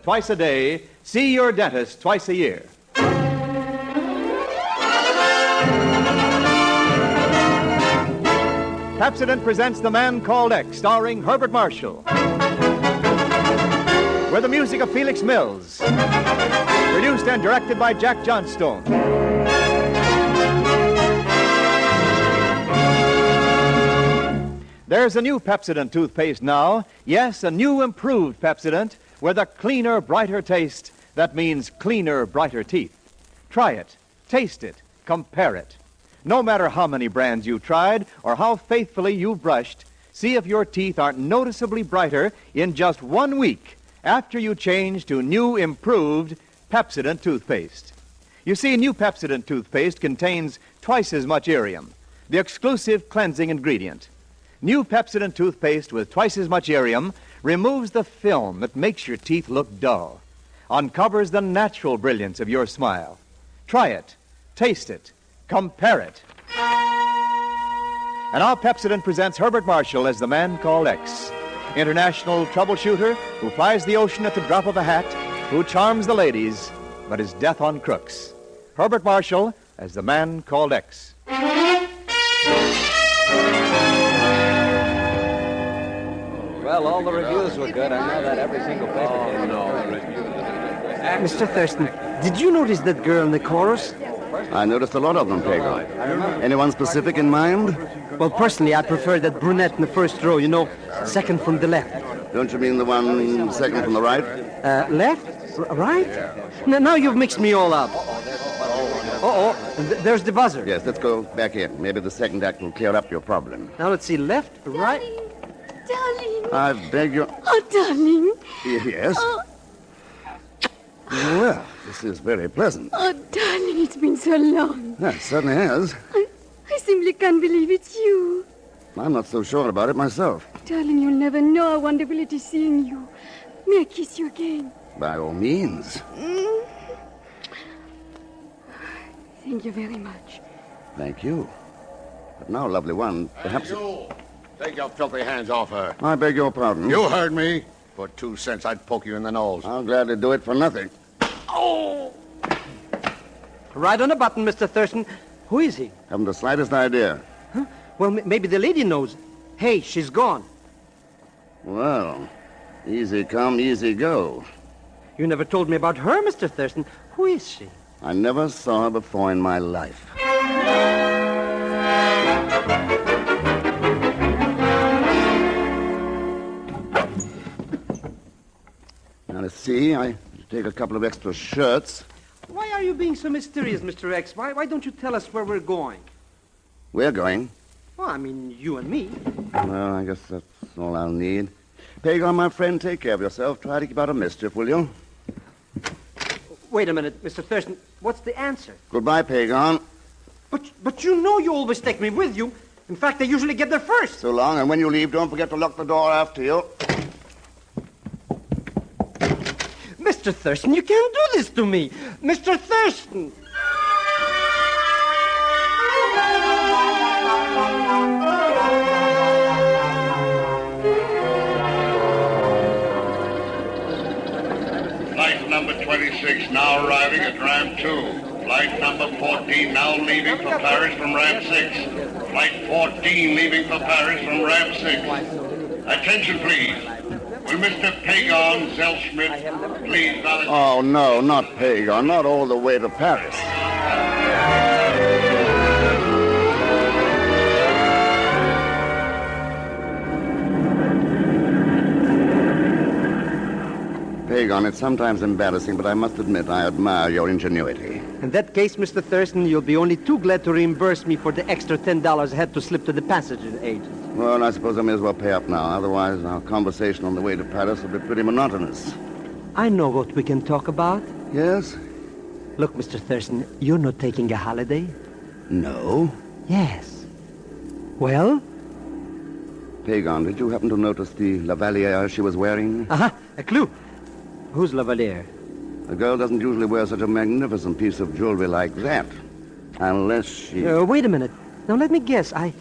twice a day. See your dentist twice a year. Pepsodent presents The Man Called X, starring Herbert Marshall. With the music of Felix Mills. Produced and directed by Jack Johnstone. There's a new Pepsodent toothpaste now. Yes, a new improved Pepsodent with a cleaner, brighter taste that means cleaner, brighter teeth. Try it, taste it, compare it. No matter how many brands you've tried or how faithfully you've brushed, see if your teeth aren't noticeably brighter in just 1 week after you change to new, improved Pepsodent toothpaste. You see, new Pepsodent toothpaste contains twice as much Irium, the exclusive cleansing ingredient. New Pepsodent toothpaste with twice as much Irium removes the film that makes your teeth look dull, uncovers the natural brilliance of your smile. Try it, taste it, compare it. And now Pepsodent presents Herbert Marshall as the Man Called X, international troubleshooter who flies the ocean at the drop of a hat, who charms the ladies, but is death on crooks. Herbert Marshall as the Man Called X. Well, all the reviews were good. I know that every single paper gave no review. Mr. Thurston, did you notice that girl in the chorus? I noticed a lot of them, Pedro. Anyone specific in mind? Well, personally, I prefer that brunette in the first row, second from the left. Don't you mean the one second from the right? Left? Right? Now you've mixed me all up. There's the buzzer. Yes, let's go back in. Maybe the second act will clear up your problem. Now let's see, left, right. Darling. I beg your... Oh, darling. Yes? Oh. Well, this is very pleasant. Oh, darling, it's been so long. Yeah, it certainly has. I simply can't believe it's you. I'm not so sure about it myself. Darling, you'll never know how wonderful it is seeing you. May I kiss you again? By all means. Thank you very much. Thank you. But now, lovely one, perhaps... You! Take your filthy hands off her. I beg your pardon. You heard me. For 2 cents, I'd poke you in the nose. I'll gladly do it for nothing. Oh! Right on the button, Mr. Thurston. Who is he? Haven't the slightest idea. Huh? Well, maybe the lady knows. Hey, she's gone. Well, easy come, easy go. You never told me about her, Mr. Thurston. Who is she? I never saw her before in my life. Now, let's see. I take a couple of extra shirts. Why are you being so mysterious, Mr. X? Why don't you tell us where we're going? We're going. Well, I mean, you and me. Well, I guess that's all I'll need. Pagon, my friend, take care of yourself. Try to keep out of mischief, will you? Wait a minute, Mr. Thurston. What's the answer? Goodbye, Pagon. But you know you always take me with you. In fact, I usually get there first. So long, and when you leave, don't forget to lock the door after you. Mr. Thurston, you can't do this to me. Mr. Thurston! Flight number 26 now arriving at ramp 2. Flight number 14 now leaving for Paris from ramp 6. Flight 14 leaving for Paris from ramp 6. Attention, please. Will Mr. Pagon Zellschmidt please validate... Oh, no, not Pagon. Not all the way to Paris. Pagon, it's sometimes embarrassing, but I must admit I admire your ingenuity. In that case, Mr. Thurston, you'll be only too glad to reimburse me for the extra $10 I had to slip to the passenger agent. Well, I suppose I may as well pay up now. Otherwise, our conversation on the way to Paris will be pretty monotonous. I know what we can talk about. Yes? Look, Mr. Thurston, you're not taking a holiday. No. Yes. Well? Pagon, did you happen to notice the Lavalier she was wearing? A clue. Who's Lavalier? A girl doesn't usually wear such a magnificent piece of jewelry like that. Unless she... Wait a minute. Now, let me guess. I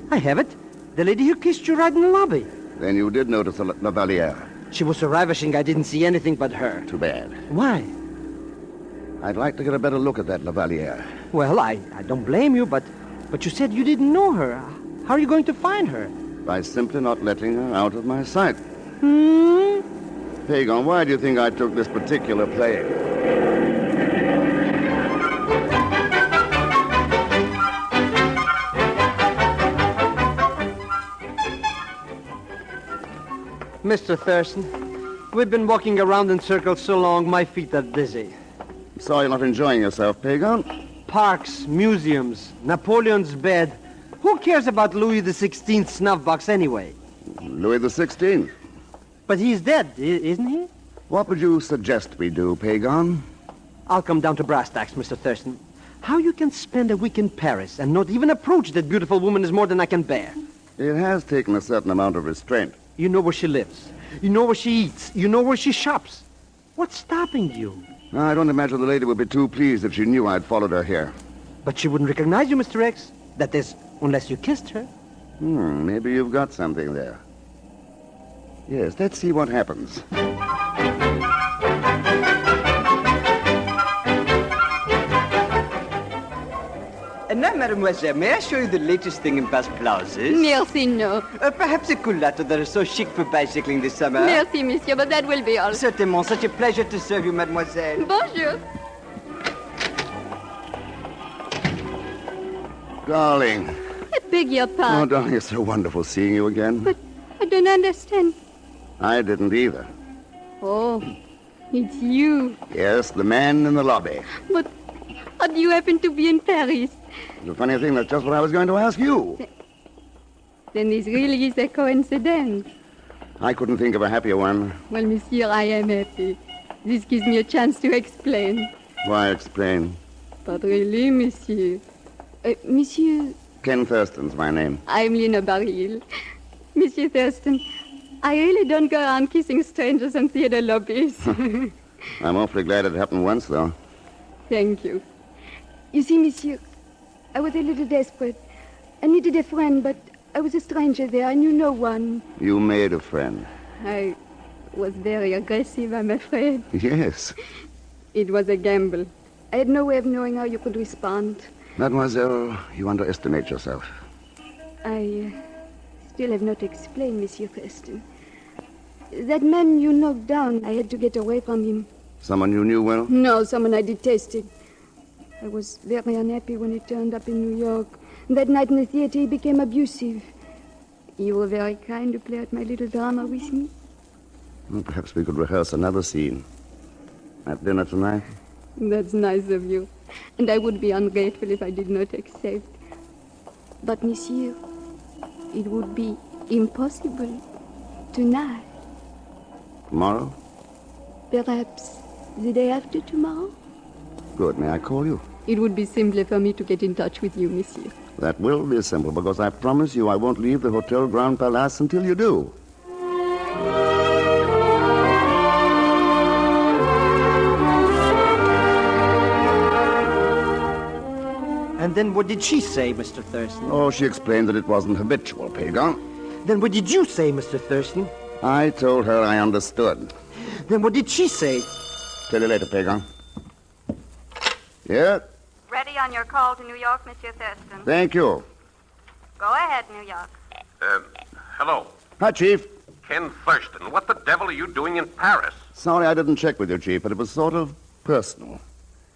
have it. The lady who kissed you right in the lobby. Then you did notice the Lavalier. She was so ravishing I didn't see anything but her. Too bad. Why? I'd like to get a better look at that Lavalier. Well, I don't blame you, but you said you didn't know her. How are you going to find her? By simply not letting her out of my sight. Hmm? Pagan, why do you think I took this particular plane? Mr. Thurston, we've been walking around in circles so long, my feet are dizzy. Sorry you're not enjoying yourself, Pagan. Parks, museums, Napoleon's bed. Who cares about Louis XVI snuff box anyway? Louis the 16th. But he's dead, isn't he? What would you suggest we do, Pagan? I'll come down to brass tacks, Mr. Thurston. How you can spend a week in Paris and not even approach that beautiful woman is more than I can bear. It has taken a certain amount of restraint. You know where she lives. You know where she eats. You know where she shops. What's stopping you? I don't imagine the lady would be too pleased if she knew I'd followed her here. But she wouldn't recognize you, Mr. X. That is, unless you kissed her. Maybe you've got something there. Yes, let's see what happens. And now, mademoiselle, may I show you the latest thing in best blouses? Merci, no. Perhaps a culotte that is so chic for bicycling this summer. Merci, monsieur, but that will be all. Certainly, such a pleasure to serve you, mademoiselle. Bonjour. Darling. I beg your Oh, pardon. darling, it's so wonderful seeing you again. But I don't understand. I didn't either. Oh, it's you. Yes, the man in the lobby. But how do you happen to be in Paris? The funny thing, that's just what I was going to ask you. Then this really is a coincidence. I couldn't think of a happier one. Well, monsieur, I am happy. This gives me a chance to explain. Why explain? But really, monsieur... monsieur... Ken Thurston's my name. I'm Lena Baril. Monsieur Thurston, I really don't go around kissing strangers in theater lobbies. I'm awfully glad it happened once, though. Thank you. You see, monsieur, I was a little desperate. I needed a friend, but I was a stranger there. I knew no one. You made a friend. I was very aggressive, I'm afraid. Yes. It was a gamble. I had no way of knowing how you could respond. Mademoiselle, you underestimate yourself. I still have not explained, Monsieur Thurston. That man you knocked down, I had to get away from him. Someone you knew well? No, someone I detested. I was very unhappy when he turned up in New York. That night in the theater, he became abusive. You were very kind to play out my little drama with me. Well, perhaps we could rehearse another scene. At dinner tonight? That's nice of you. And I would be ungrateful if I did not accept. But, monsieur, it would be impossible tonight. Tomorrow? Perhaps the day after tomorrow? Good. May I call you? It would be simpler for me to get in touch with you, monsieur. That will be simple, because I promise you I won't leave the Hotel Grand Palace until you do. And then what did she say, Mr. Thurston? Oh, she explained that it wasn't habitual, Pagan. Then what did you say, Mr. Thurston? I told her I understood. Then what did she say? Tell you later, Pagan. Yeah? Ready on your call to New York, Monsieur Thurston. Thank you. Go ahead, New York. Hello. Hi, Chief. Ken Thurston. What the devil are you doing in Paris? Sorry I didn't check with you, Chief, but it was sort of personal.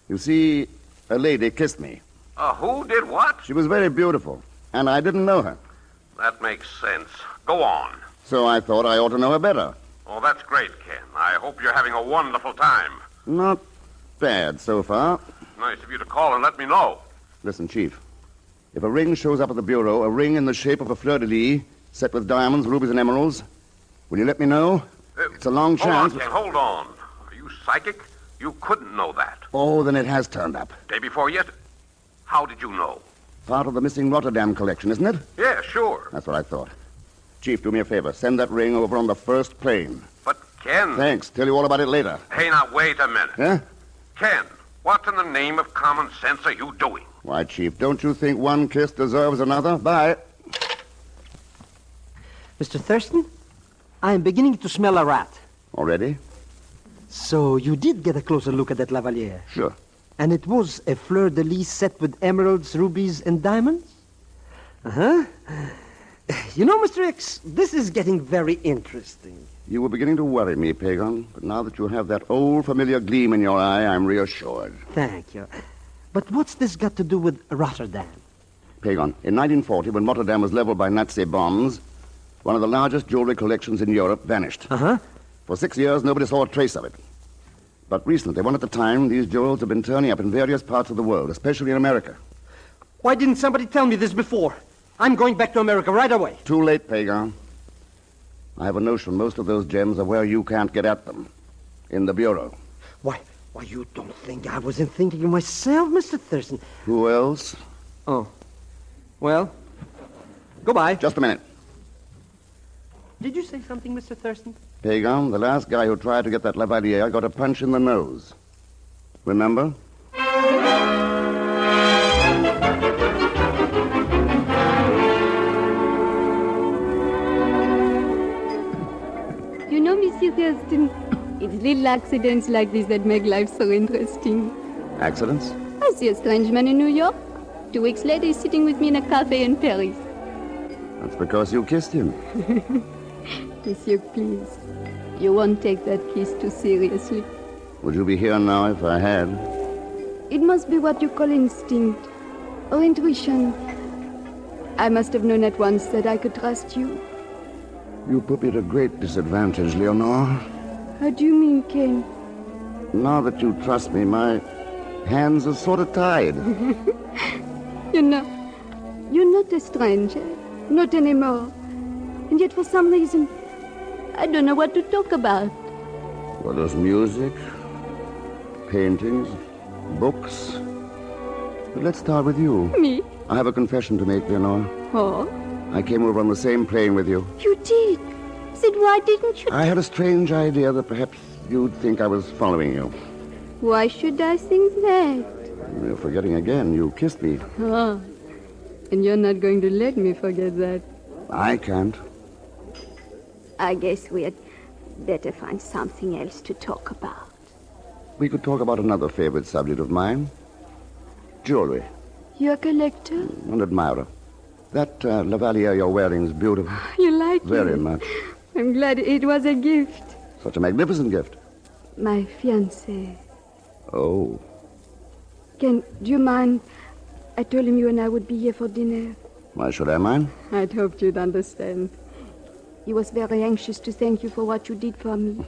You see, a lady kissed me. Who did what? She was very beautiful, and I didn't know her. That makes sense. Go on. So I thought I ought to know her better. Oh, that's great, Ken. I hope you're having a wonderful time. Not bad so far. Nice of you to call and let me know. Listen, Chief. If a ring shows up at the bureau, a ring in the shape of a fleur-de-lis, set with diamonds, rubies, and emeralds, will you let me know? It's a long chance. Hold on, Ken. Hold on. Are you psychic? You couldn't know that. Oh, then it has turned up. Day before yet? How did you know? Part of the missing Rotterdam collection, isn't it? Yeah, sure. That's what I thought. Chief, do me a favor. Send that ring over on the first plane. But, Ken... Thanks. Tell you all about it later. Hey, now, wait a minute. Huh? Ken, what in the name of common sense are you doing? Why, Chief, don't you think one kiss deserves another? Bye. Mr. Thurston, I am beginning to smell a rat. Already? So you did get a closer look at that Lavalier? Sure. And it was a fleur-de-lis set with emeralds, rubies, and diamonds? Uh-huh. You know, Mr. X, this is getting very interesting. You were beginning to worry me, Pagan, but now that you have that old familiar gleam in your eye, I'm reassured. Thank you. But what's this got to do with Rotterdam? Pagan, in 1940, when Rotterdam was leveled by Nazi bombs, one of the largest jewelry collections in Europe vanished. Uh-huh. For 6 years, nobody saw a trace of it. But recently, one at a time, these jewels have been turning up in various parts of the world, especially in America. Why didn't somebody tell me this before? I'm going back to America right away. Too late, Pagan. I have a notion most of those gems are where you can't get at them. In the Bureau. Why, you don't think I wasn't thinking of myself, Mr. Thurston? Who else? Oh. Well, goodbye. Just a minute. Did you say something, Mr. Thurston? Pagan, the last guy who tried to get that Lavalier got a punch in the nose. Remember? You know, Monsieur Thurston, it's little accidents like this that make life so interesting. Accidents? I see a strange man in New York. 2 weeks later, he's sitting with me in a cafe in Paris. That's because you kissed him. Monsieur, please. You won't take that kiss too seriously. Would you be here now if I had? It must be what you call instinct or intuition. I must have known at once that I could trust you. You put me at a great disadvantage, Leonore. How do you mean, Ken? Now that you trust me, my hands are sort of tied. You know, you're not a stranger. Not anymore. And yet for some reason, I don't know what to talk about. Well, there's music, paintings, books. But let's start with you. Me? I have a confession to make, Leonore. Oh? I came over on the same plane with you. You did? Said why didn't you? I had a strange idea that perhaps you'd think I was following you. Why should I think that? You're forgetting again. You kissed me. Oh. And you're not going to let me forget that. I can't. I guess we'd better find something else to talk about. We could talk about another favorite subject of mine. Jewelry. You're a collector? An admirer. That Lavalier you're wearing is beautiful. You like it? Very much. I'm glad it was a gift. Such a magnificent gift. My fiancé. Oh. Ken, do you mind? I told him you and I would be here for dinner. Why should I mind? I'd hoped you'd understand. He was very anxious to thank you for what you did for me.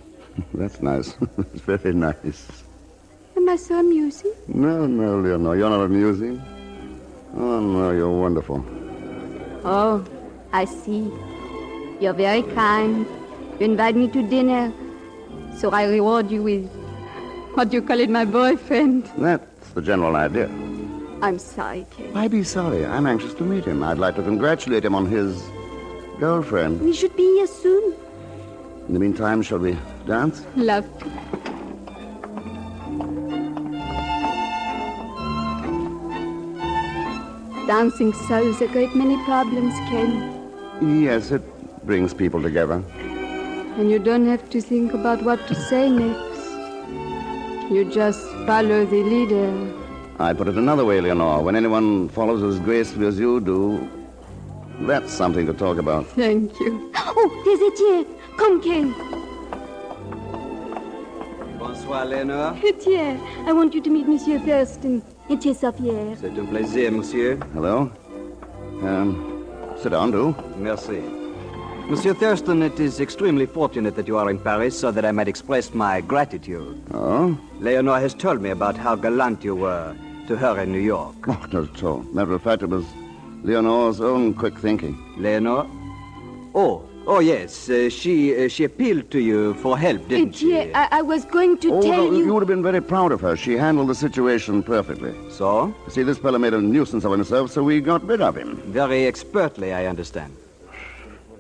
That's nice. It's very nice. Am I so amusing? No, Leonore, you're not amusing. Oh, no, you're wonderful. Oh, I see. You're very kind. You invite me to dinner, so I reward you with, what do you call it, my boyfriend? That's the general idea. I'm sorry, Ken. Why be sorry? I'm anxious to meet him. I'd like to congratulate him on his girlfriend. We should be here soon. In the meantime, shall we dance? Love to. Dancing solves a great many problems, Ken. Yes, it brings people together. And you don't have to think about what to say next. You just follow the leader. I put it another way, Leonore. When anyone follows as gracefully as you do, that's something to talk about. Thank you. Oh, there's Etienne. Come, Ken. Bonsoir, Léonore. Etienne, I want you to meet Monsieur Thurston. Etienne Saint-Pierre. C'est un plaisir, monsieur. Hello? Sit down, do. Merci. Monsieur Thurston, it is extremely fortunate that you are in Paris so that I might express my gratitude. Oh? Leonore has told me about how gallant you were to her in New York. Oh, not at all. Matter of fact, it was Leonore's own quick thinking. Leonore? Oh, yes. She appealed to you for help, didn't she? Etienne, I was going to tell you... You would have been very proud of her. She handled the situation perfectly. So? See, this fellow made a nuisance of himself, so we got rid of him. Very expertly, I understand.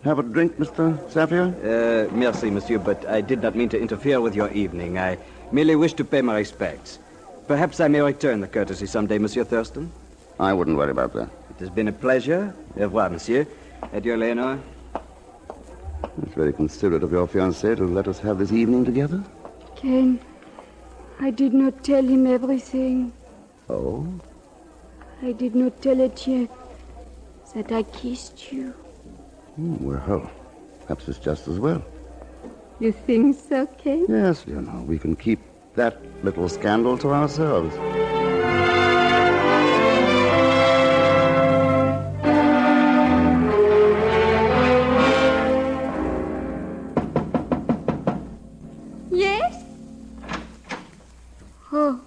Have a drink, Mr. Sapphire? Merci, monsieur, but I did not mean to interfere with your evening. I merely wish to pay my respects. Perhaps I may return the courtesy someday, Monsieur Thurston. I wouldn't worry about that. It has been a pleasure. Au revoir, monsieur. Adieu, Leonore. It's very considerate of your fiancé to let us have this evening together. Ken, I did not tell him everything. Oh? I did not tell Etienne that I kissed you. Well, perhaps it's just as well. You think so, Ken? Yes, we can keep that little scandal to ourselves. Yes? Oh,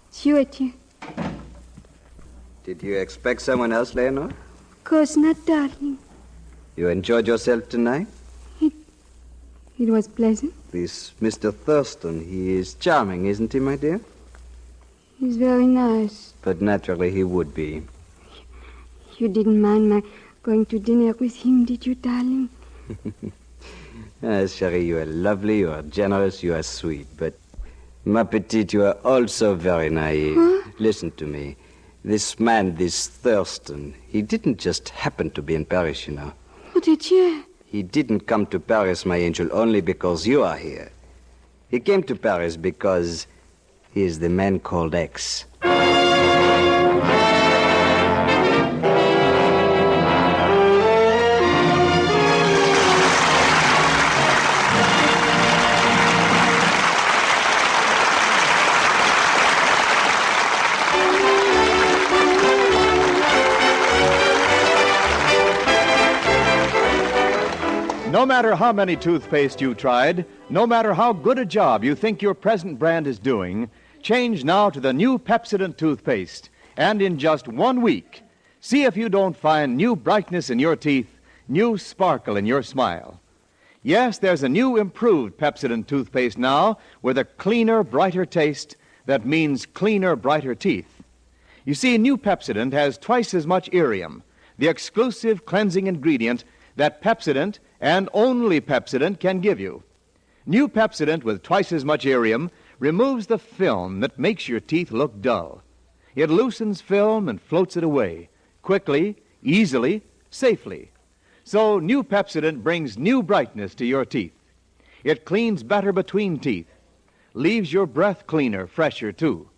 it's you, Etienne. Did you expect someone else, Leonore? Of course not, darling. You enjoyed yourself tonight? It was pleasant. This Mr. Thurston, he is charming, isn't he, my dear? He's very nice. But naturally he would be. You didn't mind my going to dinner with him, did you, darling? Cherie, you are lovely, you are generous, you are sweet. But, ma petite, you are also very naive. Huh? Listen to me. This man, this Thurston, he didn't just happen to be in Paris, you know. But Etienne... He didn't come to Paris, my angel, only because you are here. He came to Paris because he is the man called X. No matter how many toothpaste you tried, no matter how good a job you think your present brand is doing, change now to the new Pepsodent toothpaste. And in just 1 week, see if you don't find new brightness in your teeth, new sparkle in your smile. Yes, there's a new improved Pepsodent toothpaste now with a cleaner, brighter taste that means cleaner, brighter teeth. You see, new Pepsodent has twice as much irium, the exclusive cleansing ingredient that Pepsodent and only Pepsodent can give you. New Pepsodent with twice as much irium removes the film that makes your teeth look dull. It loosens film and floats it away, quickly, easily, safely. So new Pepsodent brings new brightness to your teeth. It cleans better between teeth, leaves your breath cleaner, fresher, too.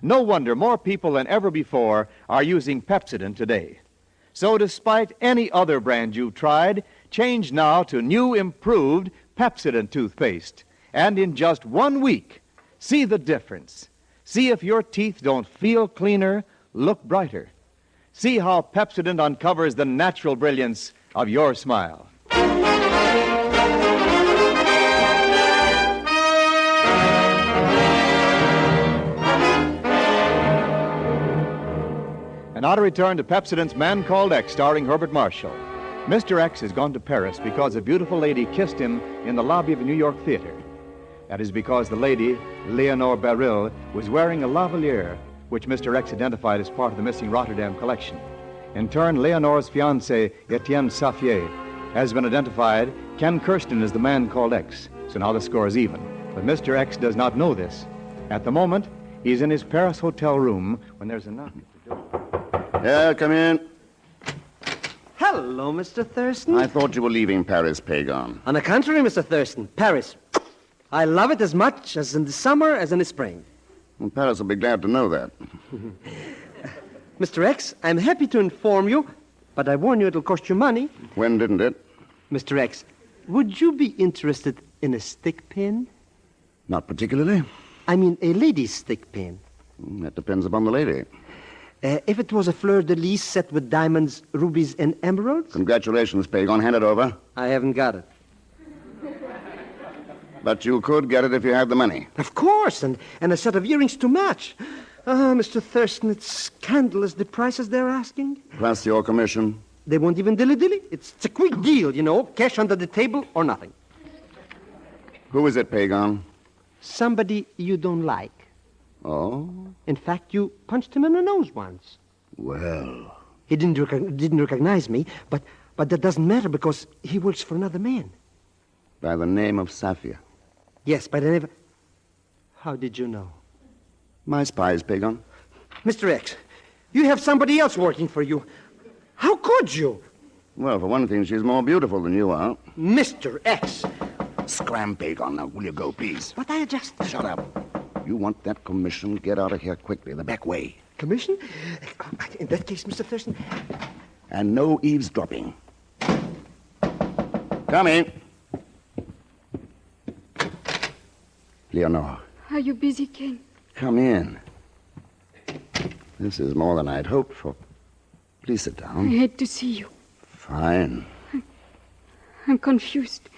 No wonder more people than ever before are using Pepsodent today. So despite any other brand you've tried, change now to new improved Pepsodent toothpaste. And in just 1 week, see the difference. See if your teeth don't feel cleaner, look brighter. See how Pepsodent uncovers the natural brilliance of your smile. And now to return to Pepsodent's Man Called X, starring Herbert Marshall. Mr. X has gone to Paris because a beautiful lady kissed him in the lobby of a New York theater. That is because the lady, Leonore Beryl, was wearing a Lavalier, which Mr. X identified as part of the missing Rotterdam collection. In turn, Leonore's fiancé, Etienne Safier, has been identified. Ken Kirsten is the Man Called X, so now the score is even. But Mr. X does not know this. At the moment, he's in his Paris hotel room when there's a knock at the door. Yeah, come in. Hello, Mr. Thurston. I thought you were leaving Paris, Pagon. On the contrary, Mr. Thurston, Paris. I love it as much as in the summer as in the spring. Well, Paris will be glad to know that. Mr. X, I'm happy to inform you, but I warn you it'll cost you money. When didn't it? Mr. X, would you be interested in a stick pin? Not particularly. I mean a lady's stick pin. That depends upon the lady. If it was a fleur-de-lis set with diamonds, rubies, and emeralds? Congratulations, Pagon. Hand it over. I haven't got it. But you could get it if you had the money. Of course, and a set of earrings to match. Mr. Thurston, it's scandalous, the prices they're asking. Plus your commission. They won't even dilly-dilly. It's a quick deal, you know, cash under the table or nothing. Who is it, Pagon? Somebody you don't like. Oh? In fact, you punched him in the nose once. Well. He didn't recognize me, but that doesn't matter because he works for another man. By the name of Safia. Yes, by the name of... How did you know? My spies, Pagon. Mr. X, you have somebody else working for you. How could you? Well, for one thing, she's more beautiful than you are. Mr. X. Scram-bacon. Now, will you go, please? But I just... Shut up. You want that commission? Get out of here quickly, the back way. Commission? In that case, Mr. Thurston... And no eavesdropping. Come in. Leonore, Are you busy, Ken? come in. This is more than I'd hoped for. Please sit I down. hate to see you. Fine. I'm confused.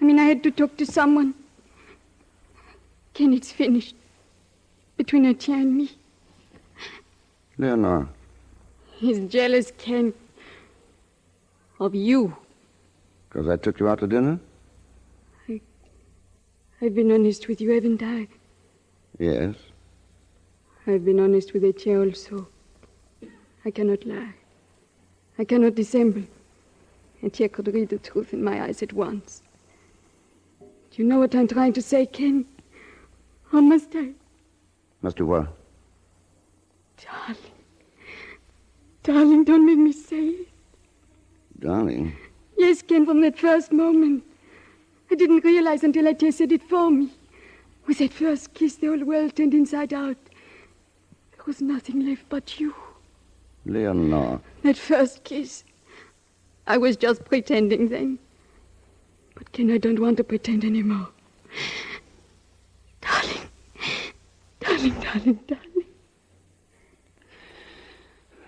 I had to talk to someone. Ken, it's finished. Between Etienne and me. Leonore, He's jealous, Ken. Of you. because I took you out to dinner? I've been honest with you, haven't I? Yes. I've been honest with Etienne also. I cannot lie. I cannot dissemble. Etienne could read the truth in my eyes at once. Do you know what I'm trying to say, Ken? Or must I? Must do what? Darling. Darling, don't make me say it. Darling. Yes, Ken, from that first moment. I didn't realize until Etienne said it for me. With that first kiss, the whole world turned inside out. There was nothing left but you. Leonore. That first kiss. I was just pretending then. But Ken, I don't want to pretend anymore. Darling. Darling, darling, darling.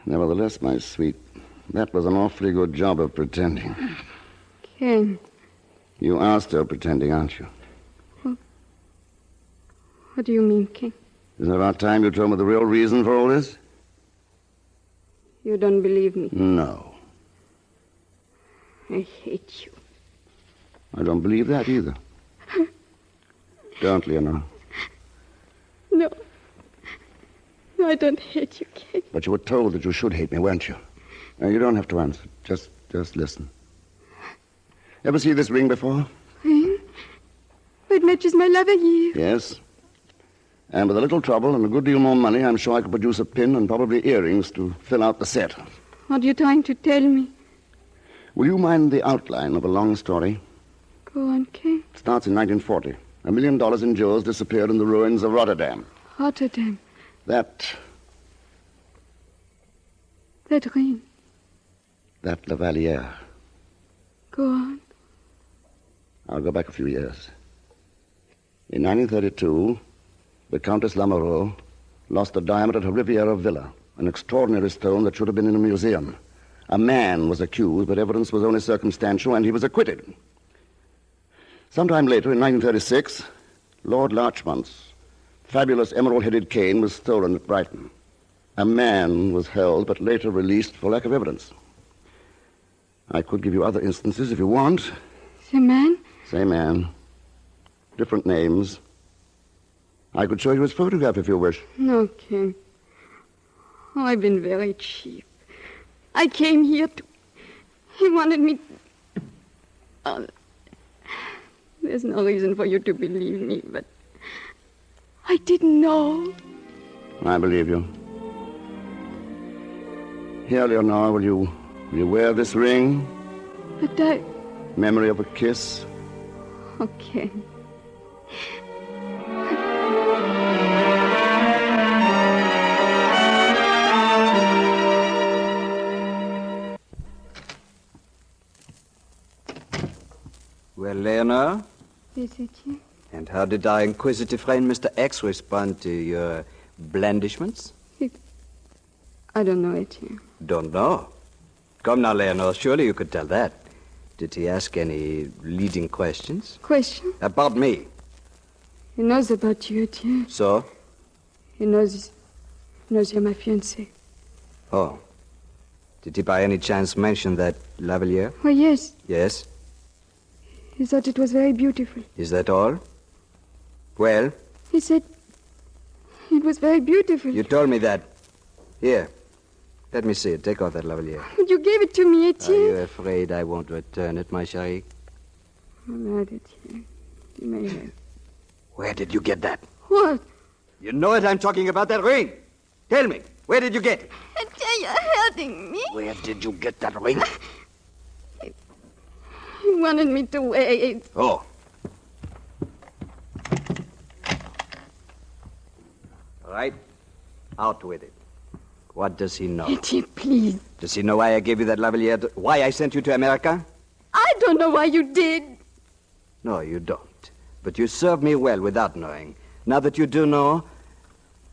Nevertheless, my sweet, that was an awfully good job of pretending. Ken, You are still pretending, aren't you? what do you mean, Ken? Isn't it about time you told me the real reason for all this? You don't believe me. No. I hate you. I don't believe that either. Don't, Leonore. No. No, I don't hate you, Ken. But you were told that you should hate me, weren't you? Now, you don't have to answer. Just listen. Ever see this ring before? Ring? It matches my Lavaliers. Yes. And with a little trouble and a good deal more money, I'm sure I could produce a pin and probably earrings to fill out the set. What are you trying to tell me? Will you mind the outline of a long story? Go on, Ken. It starts in 1940. $1 million in jewels disappeared in the ruins of Rotterdam. Rotterdam. That ring. Lavalier. Go on. I'll go back a few years. In 1932, the Countess Lamoureux lost a diamond at her Riviera villa, an extraordinary stone that should have been in a museum. A man was accused, but evidence was only circumstantial, and he was acquitted. Sometime later, in 1936, Lord Larchmont's fabulous emerald-headed cane was stolen at Brighton. A man was held, but later released for lack of evidence. I could give you other instances if you want. The man? Same man. Different names. I could show you his photograph if you wish. No, Ken. Oh, I've been very cheap. I came here to... He wanted me... Oh, there's no reason for you to believe me, but... I didn't know. I believe you. Here, Leonore, will you wear this ring? But I... Memory of a kiss? Okay. Well, Leonore, Yes, Etienne. and how did our inquisitive friend Mr. X respond to your blandishments? I don't know, Etienne. Don't know. Come now, Leonore, surely you could tell that. Did he ask any leading questions? Question? About me. He knows about you, Etienne. So? He knows you're my fiancé. Oh. Did he by any chance mention that Lavalier? Oh, yes. Yes? He thought it was very beautiful. Is that all? Well? He said it was very beautiful. You told me that. Here. Let me see it. Take off that Lavalier. But you gave it to me, Are Etienne. you afraid I won't return it, my chérie? All right, Etienne. You may have. Where did you get that? What? You know it, I'm talking about that ring. Tell me, where did you get it? Etienne, you're hurting me. Where did you get that ring? wanted me to wait. Oh. Right. Out with it. What does he know? Eddie, please. Does he know why I gave you that Lavalier? Why I sent you to America? I don't know why you did. No, you don't. But you served me well without knowing. Now that you do know,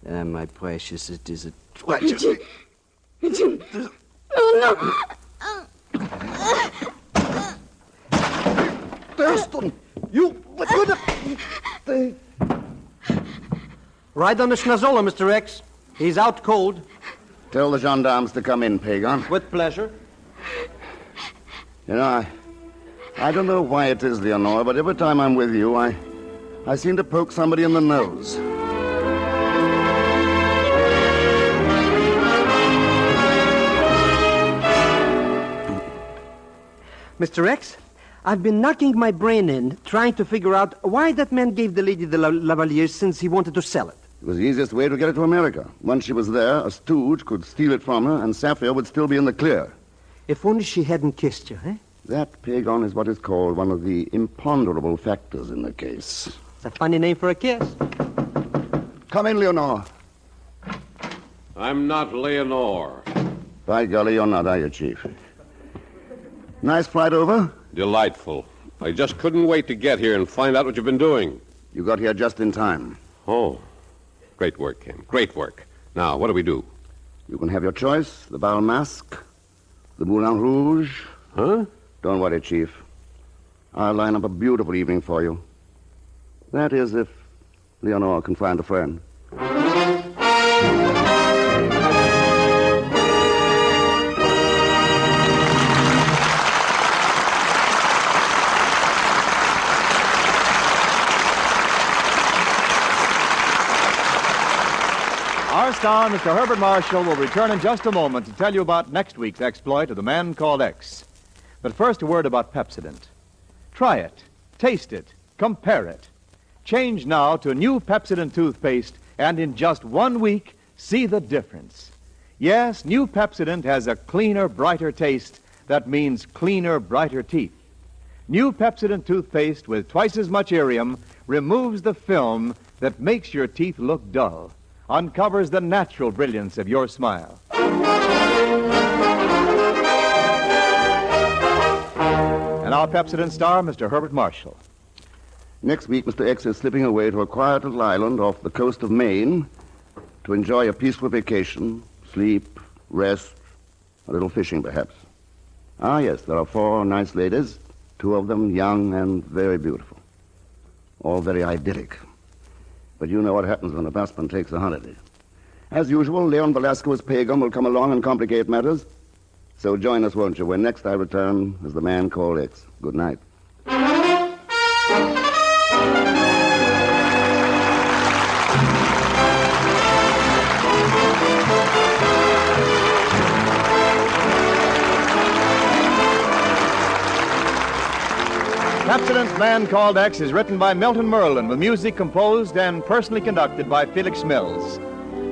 my precious, it is a tragedy. Oh, no. Thurston, you... What good... Right on the schnazola, Mr. X. He's out cold. Tell the gendarmes to come in, Pagan. With pleasure. You know, I don't know why it is, Leonore, but every time I'm with you, I seem to poke somebody in the nose. Mr. X, I've been knocking my brain in, trying to figure out why that man gave the lady the Lavaliers since he wanted to sell it. It was the easiest way to get it to America. Once she was there, a stooge could steal it from her, and Sapphire would still be in the clear. If only she hadn't kissed you, eh? That, Pagan, is what is called one of the imponderable factors in the case. It's a funny name for a kiss. Come in, Leonore. I'm not Leonore. By golly, you're not, are you, Chief? Nice flight over? Delightful. I just couldn't wait to get here and find out what you've been doing. You got here just in time. Oh, great work, Ken. Great work. Now, what do we do? You can have your choice. The Bal Masque, the Moulin Rouge. Huh? Don't worry, Chief. I'll line up a beautiful evening for you. That is, if Leonore can find a friend. Our star, Mr. Herbert Marshall, will return in just a moment to tell you about next week's exploit of the man called X. But first, a word about Pepsodent. Try it, taste it, compare it. Change now to new Pepsodent toothpaste, and in just 1 week, see the difference. Yes, new Pepsodent has a cleaner, brighter taste. That means cleaner, brighter teeth. New Pepsodent toothpaste with twice as much irium removes the film that makes your teeth look dull, uncovers the natural brilliance of your smile. And our Pepsodent star, Mr. Herbert Marshall. Next week, Mr. X is slipping away to a quiet little island off the coast of Maine to enjoy a peaceful vacation, sleep, rest, a little fishing, perhaps. Ah, yes, there are 4 nice ladies, 2 of them young and very beautiful. All very idyllic. But you know what happens when a busman takes a holiday. As usual, Leon Velasquez Pagan will come along and complicate matters. So join us, won't you, when next I return as the man called X. Good night. Pepsodent's Man Called X is written by Milton Merlin, with music composed and personally conducted by Felix Mills.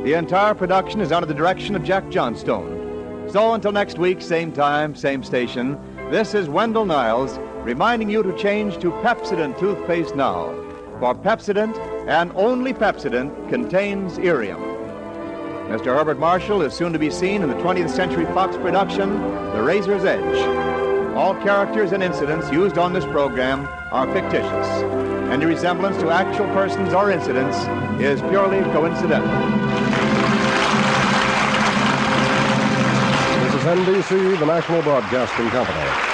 The entire production is under the direction of Jack Johnstone. So until next week, same time, same station, this is Wendell Niles reminding you to change to Pepsodent toothpaste now. For Pepsodent, and only Pepsodent, contains irium. Mr. Herbert Marshall is soon to be seen in the 20th Century Fox production, The Razor's Edge. All characters and incidents used on this program are fictitious. Any resemblance to actual persons or incidents is purely coincidental. This is NBC, the National Broadcasting Company.